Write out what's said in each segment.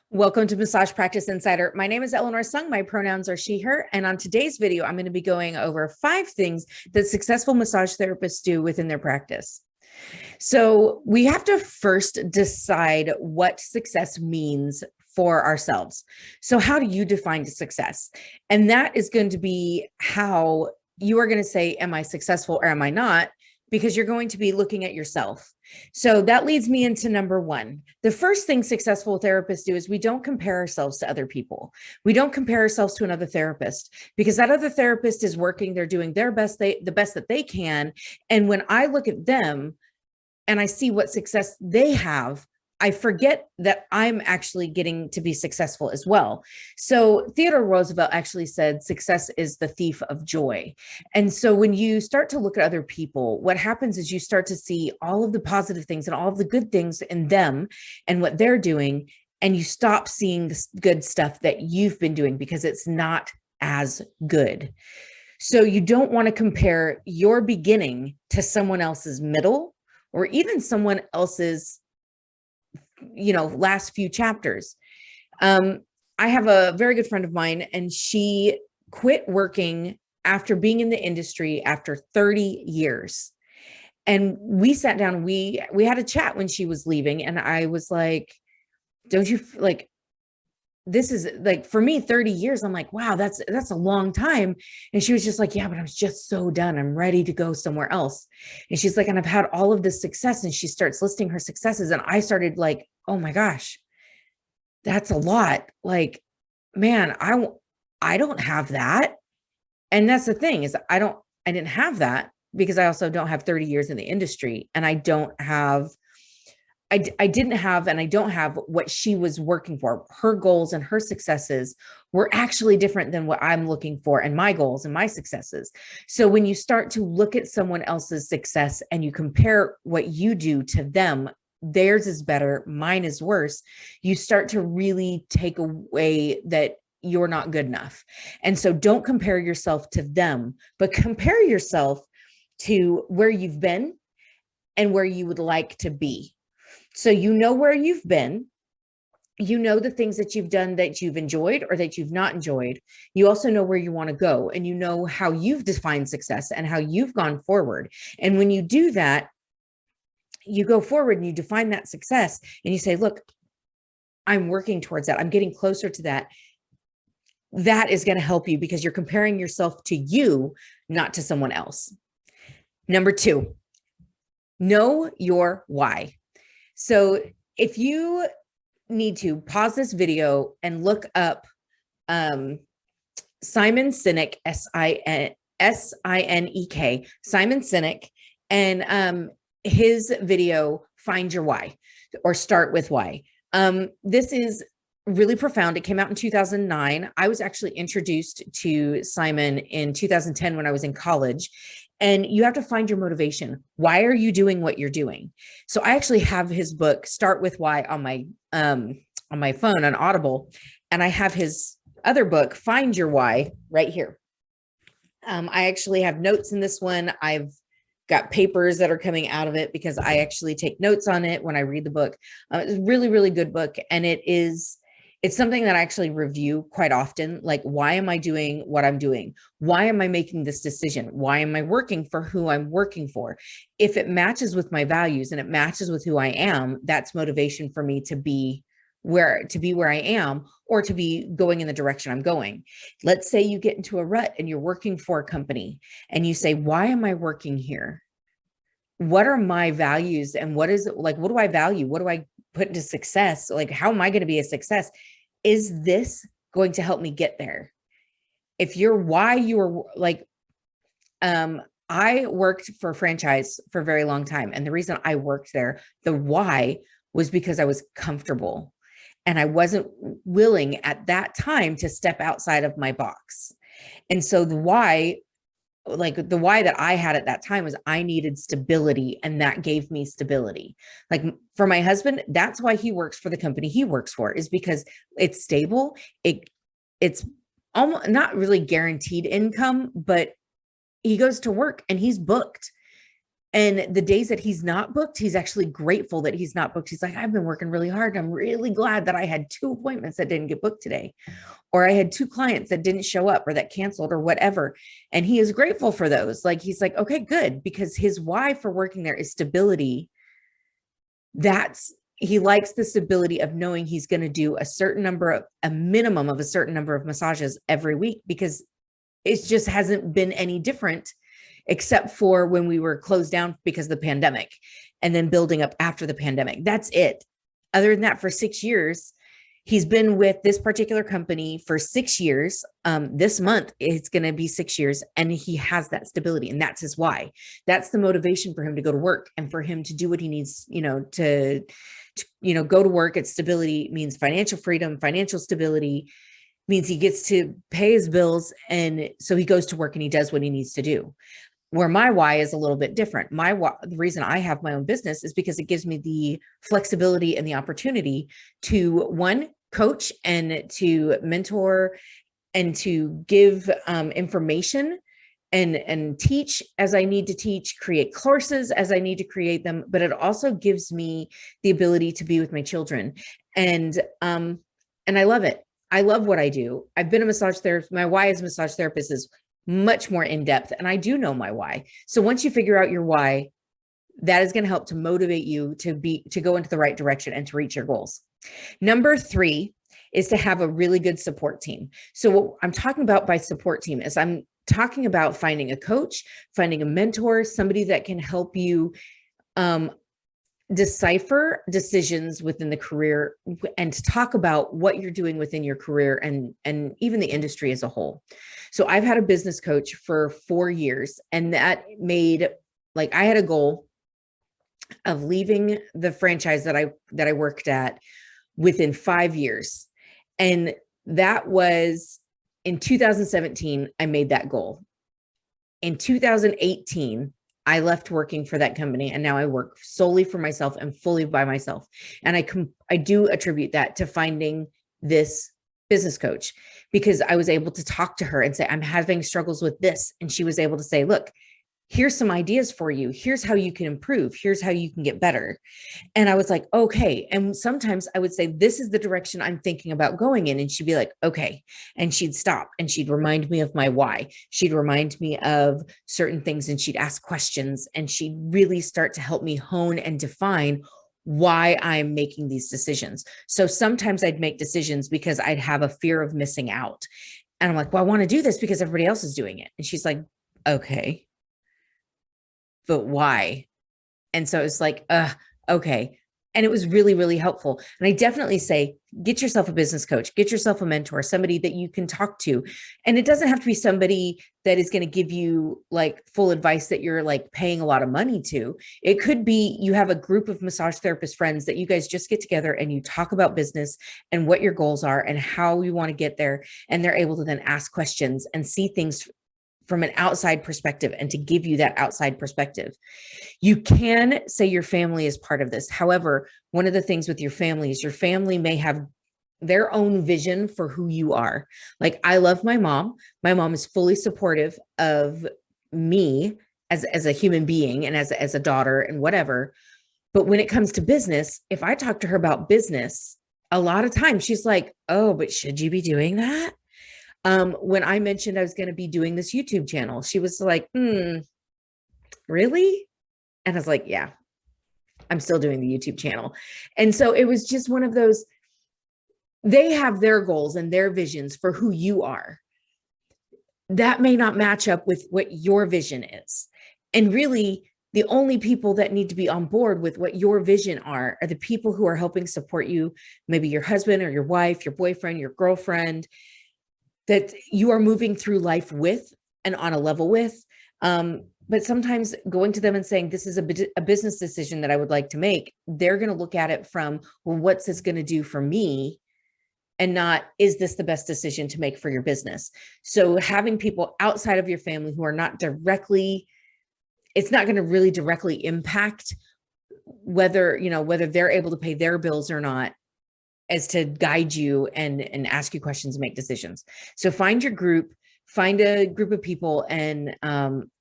Welcome to Massage Practice Insider. My name is Eleanor Sung. My pronouns are she, her. And on today's video, I'm going to be going over 5 things that successful massage therapists do within their practice. So we have to first decide what success means for ourselves. So how do you define success? And that is going to be how you are going to say, am I successful or am I not? Because you're going to be looking at yourself. So that leads me into number 1. The first thing successful therapists do is we don't compare ourselves to other people. We don't compare ourselves to another therapist because that other therapist is working. They're doing their best, the best that they can. And when I look at them and I see what success they have, I forget that I'm actually getting to be successful as well. So Theodore Roosevelt actually said, success is the thief of joy. And so when you start to look at other people, what happens is you start to see all of the positive things and all of the good things in them and what they're doing. And you stop seeing the good stuff that you've been doing because it's not as good. So you don't want to compare your beginning to someone else's middle or even someone else's last few chapters. I have a very good friend of mine, and she quit working after being in the industry after 30 years. And we sat down, we had a chat when she was leaving. And I was like, don't you like, this is like, for me, 30 years, I'm like, wow, that's a long time. And she was just like, yeah, but I'm just so done. I'm ready to go somewhere else. And she's like, and I've had all of this success. And she starts listing her successes. And I started like, oh my gosh, that's a lot. Like, man, I don't have that. And that's the thing is I didn't have that because I also don't have 30 years in the industry, and I don't have I didn't have, and I don't have what she was working for. Her goals and her successes were actually different than what I'm looking for and my goals and my successes. So when you start to look at someone else's success and you compare what you do to them, theirs is better, mine is worse, you start to really take away that you're not good enough. And so don't compare yourself to them, but compare yourself to where you've been and where you would like to be. So you know where you've been, you know the things that you've done that you've enjoyed or that you've not enjoyed. You also know where you want to go, and you know how you've defined success and how you've gone forward. And when you do that, you go forward and you define that success and you say, look, I'm working towards that. I'm getting closer to that. That is going to help you because you're comparing yourself to you, not to someone else. Number 2, know your why. So if you need to pause this video and look up Simon Sinek, S-I-N-E-K, Simon Sinek, and his video, Find Your Why, or Start With Why. This is really profound. It came out in 2009. I was actually introduced to Simon in 2010 when I was in college. And you have to find your motivation. Why are you doing what you're doing? So I actually have his book, Start With Why, on my phone on Audible. And I have his other book, Find Your Why, right here. I actually have notes in this one. I've got papers that are coming out of it because I actually take notes on it when I read the book. It's a really, really good book. And it's something that I actually review quite often. Like, why am I doing what I'm doing? Why am I making this decision? Why am I working for who I'm working for? If it matches with my values and it matches with who I am, that's motivation for me to be where I am, or to be going in the direction I'm going. Let's say you get into a rut and you're working for a company and you say, why am I working here? What are my values? And what is it like? What do I value? What do I put into success? Like, how am I going to be a success? Is this going to help me get there? If you're why you are like, I worked for a franchise for a very long time. And the reason I worked there, the why, was because I was comfortable and I wasn't willing at that time to step outside of my box. And so the why that I had at that time was I needed stability, and that gave me stability. Like, for my husband, that's why he works for the company he works for, is because it's stable. It's almost not really guaranteed income, but he goes to work and he's booked. And the days that he's not booked, he's actually grateful that he's not booked. He's like, I've been working really hard. I'm really glad that I had 2 appointments that didn't get booked today, or I had 2 clients that didn't show up or that canceled or whatever. And he is grateful for those. Like, he's like, okay, good. Because his why for working there is stability. He likes the stability of knowing he's going to do a minimum of a certain number of massages every week, because it just hasn't been any different except for when we were closed down because of the pandemic and then building up after the pandemic. That's it. Other than that, for 6 years, he's been with this particular company for 6 years. This month, it's going to be 6 years, and he has that stability, and that's his why. That's the motivation for him to go to work and for him to do what he needs, to go to work. It's stability, means financial freedom, financial stability means he gets to pay his bills. And so he goes to work and he does what he needs to do. Where my why is a little bit different. The reason I have my own business is because it gives me the flexibility and the opportunity to, one, coach and to mentor and to give information and teach as I need to teach, create courses as I need to create them. But it also gives me the ability to be with my children. And I love it. I love what I do. I've been a massage therapist. My why as a massage therapist is much more in depth, and I do know my why. So once you figure out your why, that is going to help to motivate you to go into the right direction and to reach your goals. Number 3 is to have a really good support team. So what I'm talking about by support team is I'm talking about finding a coach, finding a mentor, somebody that can help you decipher decisions within the career and to talk about what you're doing within your career and even the industry as a whole. So I've had a business coach for 4 years, and that made, like, I had a goal of leaving the franchise that I worked at within 5 years. And that was in 2017, I made that goal. In 2018, I left working for that company, and now I work solely for myself and fully by myself. And I do attribute that to finding this business coach, because I was able to talk to her and say, I'm having struggles with this. And she was able to say, look, here's some ideas for you. Here's how you can improve. Here's how you can get better. And I was like, okay. And sometimes I would say, this is the direction I'm thinking about going in. And she'd be like, okay. And she'd stop and she'd remind me of my why. She'd remind me of certain things, and she'd ask questions, and she'd really start to help me hone and define why I'm making these decisions. So sometimes I'd make decisions because I'd have a fear of missing out. And I'm like, well, I want to do this because everybody else is doing it. And she's like, okay, but why? And so it's like, okay. And it was really, really helpful. And I definitely say, get yourself a business coach, get yourself a mentor, somebody that you can talk to. And it doesn't have to be somebody that is going to give you like full advice that you're like paying a lot of money to. It could be you have a group of massage therapist friends that you guys just get together and you talk about business and what your goals are and how you want to get there. And they're able to then ask questions and see things from an outside perspective and to give you that outside perspective. You can say your family is part of this. However, one of the things with your family is your family may have their own vision for who you are. Like, I love my mom. My mom is fully supportive of me as a human being and as a daughter and whatever. But when it comes to business, if I talk to her about business, a lot of times she's like, oh, but should you be doing that? When I mentioned I was going to be doing this YouTube channel, she was like, really? And I was like, yeah, I'm still doing the YouTube channel. And so it was just one of those, they have their goals and their visions for who you are. That may not match up with what your vision is. And really, the only people that need to be on board with what your vision are the people who are helping support you, maybe your husband or your wife, your boyfriend, your girlfriend, that you are moving through life with and on a level with. But sometimes going to them and saying, this is a business decision that I would like to make, they're going to look at it from, well, what's this going to do for me? And not, is this the best decision to make for your business? So having people outside of your family who are not directly, it's not going to really directly impact whether they're able to pay their bills or not, as to guide you and ask you questions and make decisions. So find your group, find a group of people and,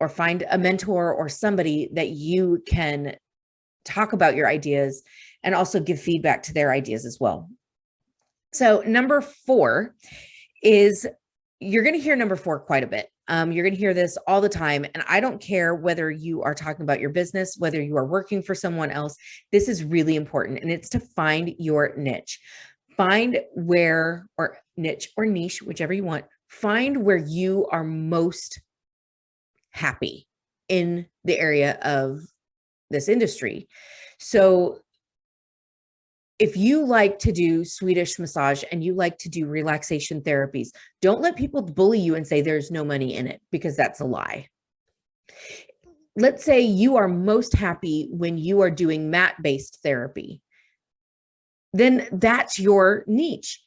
or find a mentor or somebody that you can talk about your ideas and also give feedback to their ideas as well. So number 4 is, you're going to hear number 4 quite a bit. You're going to hear this all the time. And I don't care whether you are talking about your business, whether you are working for someone else, this is really important. And it's to find your niche. Find where, or niche or niche, whichever you want, find where you are most happy in the area of this industry. So if you like to do Swedish massage and you like to do relaxation therapies, don't let people bully you and say there's no money in it, because that's a lie. Let's say you are most happy when you are doing mat-based therapy. Then that's your niche.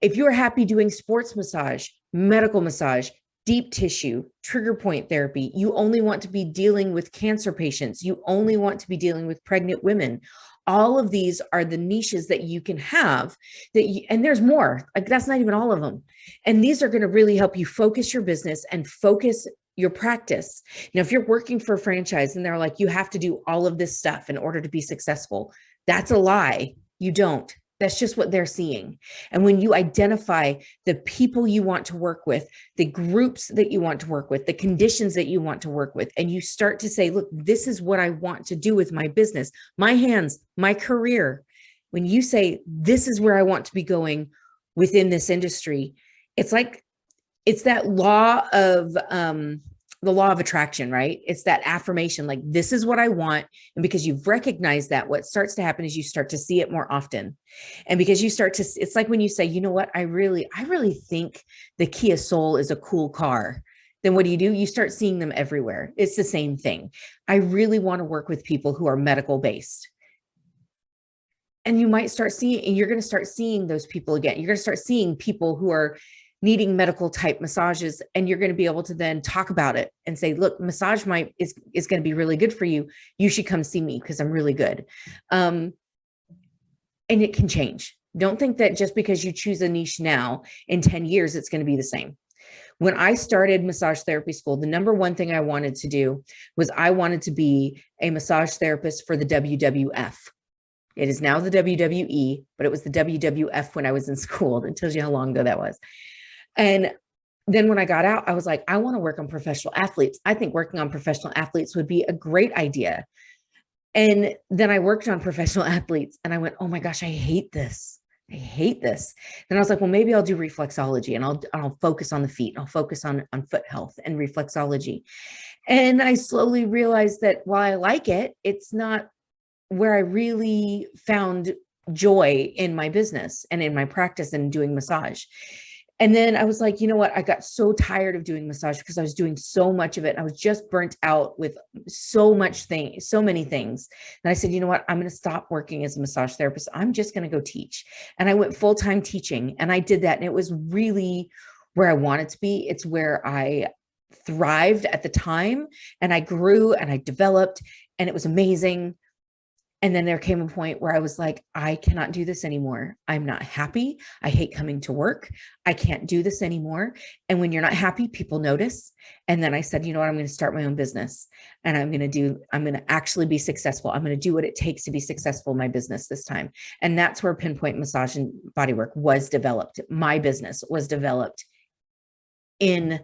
If you're happy doing sports massage, medical massage, deep tissue, trigger point therapy, you only want to be dealing with cancer patients, you only want to be dealing with pregnant women. All of these are the niches that you can have, and there's more, like that's not even all of them. And these are going to really help you focus your business and focus your practice. Now, if you're working for a franchise and they're like, you have to do all of this stuff in order to be successful, that's a lie. You don't. That's just what they're seeing. And when you identify the people you want to work with, the groups that you want to work with, the conditions that you want to work with, and you start to say, look, this is what I want to do with my business, my hands, my career. When you say, this is where I want to be going within this industry, it's like, it's that the law of attraction, right? It's that affirmation, like, this is what I want. And because you've recognized that, what starts to happen is you start to see it more often. And because you start to, it's like when you say, you know what, I really think the Kia Soul is a cool car. Then what do? You start seeing them everywhere. It's the same thing. I really want to work with people who are medical based. And you might start seeing, and you're going to start seeing those people again. You're going to start seeing people who are needing medical type massages, and you're going to be able to then talk about it and say, look, massage is going to be really good for you. You should come see me because I'm really good. And it can change. Don't think that just because you choose a niche now, in 10 years, it's going to be the same. When I started massage therapy school, the number one thing I wanted to do was I wanted to be a massage therapist for the WWF. It is now the WWE, but it was the WWF when I was in school. That tells you how long ago that was. And then when I got out, I was like, I want to work on professional athletes. I think working on professional athletes would be a great idea. And then I worked on professional athletes and I went, oh my gosh, I hate this. I hate this. Then I was like, well, maybe I'll do reflexology and I'll focus on the feet. I'll focus on foot health and reflexology. And I slowly realized that while I like it, it's not where I really found joy in my business and in my practice and doing massage. And then I was like, you know what? I got so tired of doing massage because I was doing so much of it. I was just burnt out with so many things. And I said, you know what? I'm going to stop working as a massage therapist. I'm just going to go teach. And I went full-time teaching, and I did that. And it was really where I wanted to be. It's where I thrived at the time, and I grew and I developed, and it was amazing. And then there came a point where I was like, I cannot do this anymore. I'm not happy. I hate coming to work. I can't do this anymore. And when you're not happy, people notice. And then I said, you know what? I'm going to start my own business, and I'm going to actually be successful. I'm going to do what it takes to be successful in my business this time. And that's where Pinpoint Massage and Bodywork was developed. My business was developed in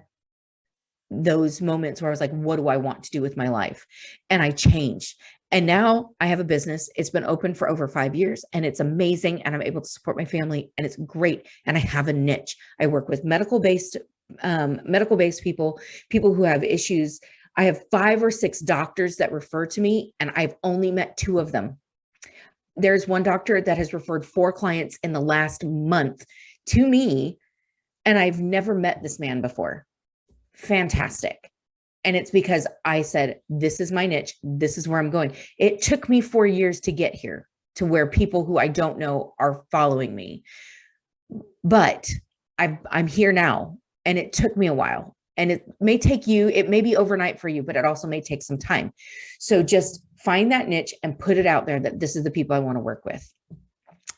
those moments where I was like, what do I want to do with my life? And I changed. And now I have a business. It's been open for over 5 years, and it's amazing. And I'm able to support my family, and it's great. And I have a niche. I work with medical-based people who have issues. I have 5 or 6 doctors that refer to me, and I've only met 2 of them. There's one doctor that has referred 4 clients in the last month to me, and I've never met this man before. Fantastic. And it's because I said, this is my niche. This is where I'm going. It took me 4 years to get here to where people who I don't know are following me. But I'm here now, and it took me a while. And it may be overnight for you, but it also may take some time. So just find that niche and put it out there that this is the people I want to work with.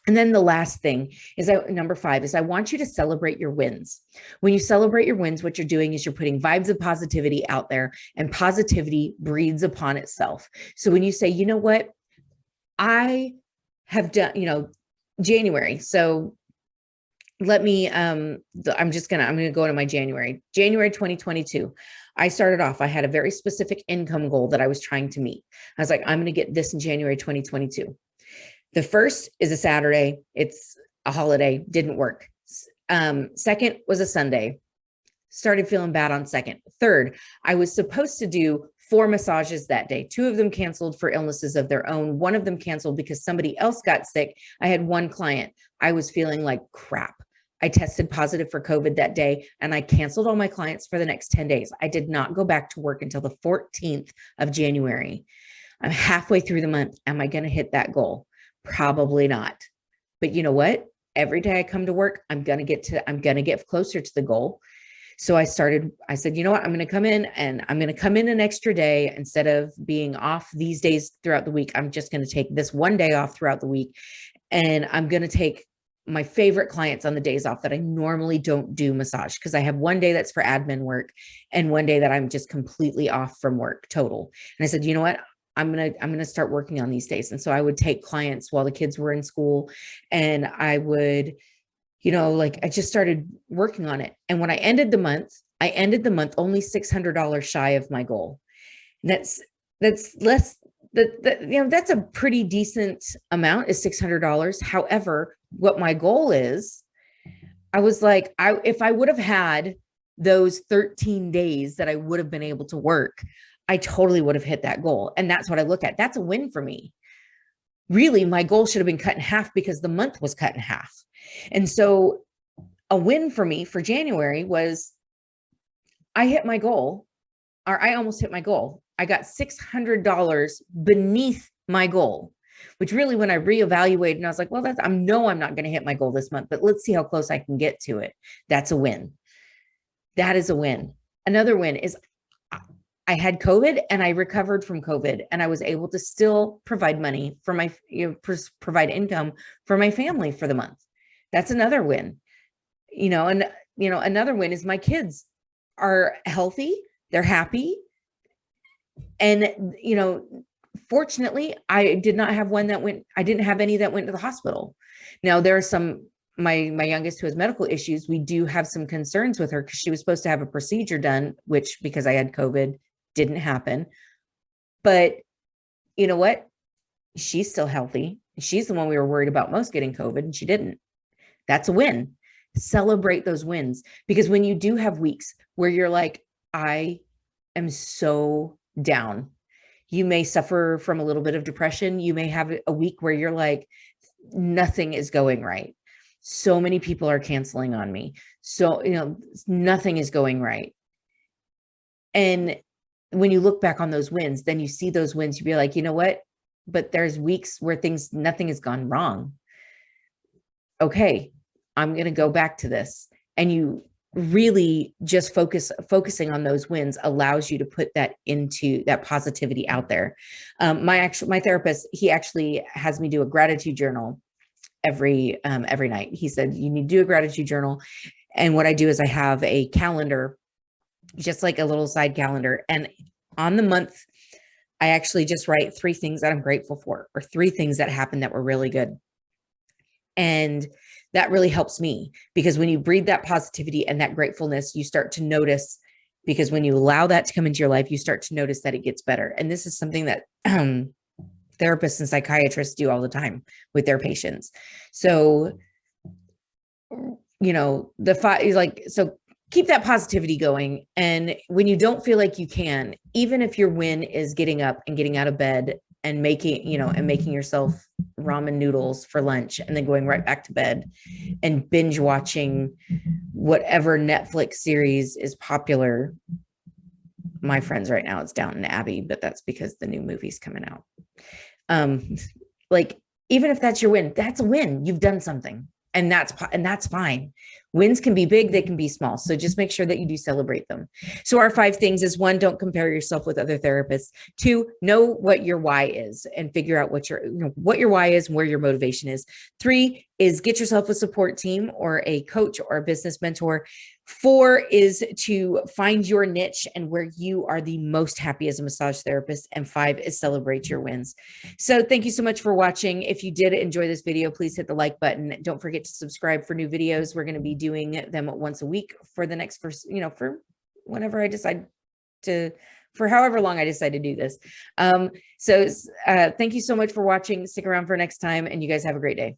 And then the last thing is number 5 is I want you to celebrate your wins. When you celebrate your wins, what you're doing is you're putting vibes of positivity out there, and positivity breeds upon itself. So when you say, you know what, I have done, January. So let me, I'm going to go into my January 2022. I started off, I had a very specific income goal that I was trying to meet. I was like, I'm going to get this in January 2022. The first is a Saturday. It's a holiday. Didn't work. Second was a Sunday. Started feeling bad on second. Third, I was supposed to do 4 massages that day. 2 of them canceled for illnesses of their own. 1 of them canceled because somebody else got sick. I had 1 client. I was feeling like crap. I tested positive for COVID that day, and I canceled all my clients for the next 10 days. I did not go back to work until the 14th of January. I'm halfway through the month. Am I going to hit that goal? Probably not. But you know what? Every day I come to work, I'm going to get closer to the goal. So I said, you know what? I'm going to come in an extra day instead of being off these days throughout the week. I'm just going to take this one day off throughout the week. And I'm going to take my favorite clients on the days off that I normally don't do massage, because I have one day that's for admin work and one day that I'm just completely off from work total. And I said, you know what? I'm going to start working on these days. And so I would take clients while the kids were in school, and I would, I just started working on it. And when I ended the month only $600 shy of my goal. And that's less that's a pretty decent amount, is $600. However, what my goal is, I was like, if I would have had those 13 days that I would have been able to work, I totally would have hit that goal. And that's what I look at. That's a win for me. Really, my goal should have been cut in half because the month was cut in half. And so a win for me for January was I hit my goal, or I almost hit my goal. I got $600 beneath my goal, which really, when I reevaluated, and I was like, well, I'm not going to hit my goal this month, but let's see how close I can get to it. That's a win. That is a win. Another win is I had COVID and I recovered from COVID, and I was able to still provide money for my, provide income for my family for the month. That's another win, and, another win is my kids are healthy. They're happy. And, fortunately, I did not have I didn't have any that went to the hospital. Now there are some, my youngest who has medical issues, we do have some concerns with her because she was supposed to have a procedure done, which, because I had COVID, didn't happen. But you know what? She's still healthy. She's the one we were worried about most getting COVID, and she didn't. That's a win. Celebrate those wins, because when you do have weeks where you're like, I am so down, you may suffer from a little bit of depression. You may have a week where you're like, nothing is going right. So many people are canceling on me. So, nothing is going right. And when you look back on those wins, then you see those wins, you'd be like, you know what? But there's weeks where nothing has gone wrong. Okay, I'm going to go back to this. And you really just focusing on those wins allows you to put that into that positivity out there. My therapist, he actually has me do a gratitude journal every night. He said, you need to do a gratitude journal. And what I do is I have a calendar, just like a little side calendar. And on the month, I actually just write 3 things that I'm grateful for, or 3 things that happened that were really good. And that really helps me, because when you breathe that positivity and that gratefulness, you start to notice, because when you allow that to come into your life, you start to notice that it gets better. And this is something that therapists and psychiatrists do all the time with their patients. So, so keep that positivity going. And when you don't feel like you can, even if your win is getting up and getting out of bed and making yourself ramen noodles for lunch and then going right back to bed and binge watching whatever Netflix series is popular. My friends right now, it's Downton Abbey, but that's because the new movie's coming out. Even if that's your win, that's a win. You've done something, and that's fine. Wins can be big, they can be small. So just make sure that you do celebrate them. So our 5 things is: 1, don't compare yourself with other therapists. 2, know what your why is and figure out what your why is and where your motivation is. 3 is get yourself a support team or a coach or a business mentor. 4 is to find your niche and where you are the most happy as a massage therapist. And 5 is celebrate your wins. So thank you so much for watching. If you did enjoy this video, please hit the like button. Don't forget to subscribe for new videos. We're going to be doing them once a week for the next, for whenever I decide to, for however long I decide to do this. So thank you so much for watching. Stick around for next time, and you guys have a great day.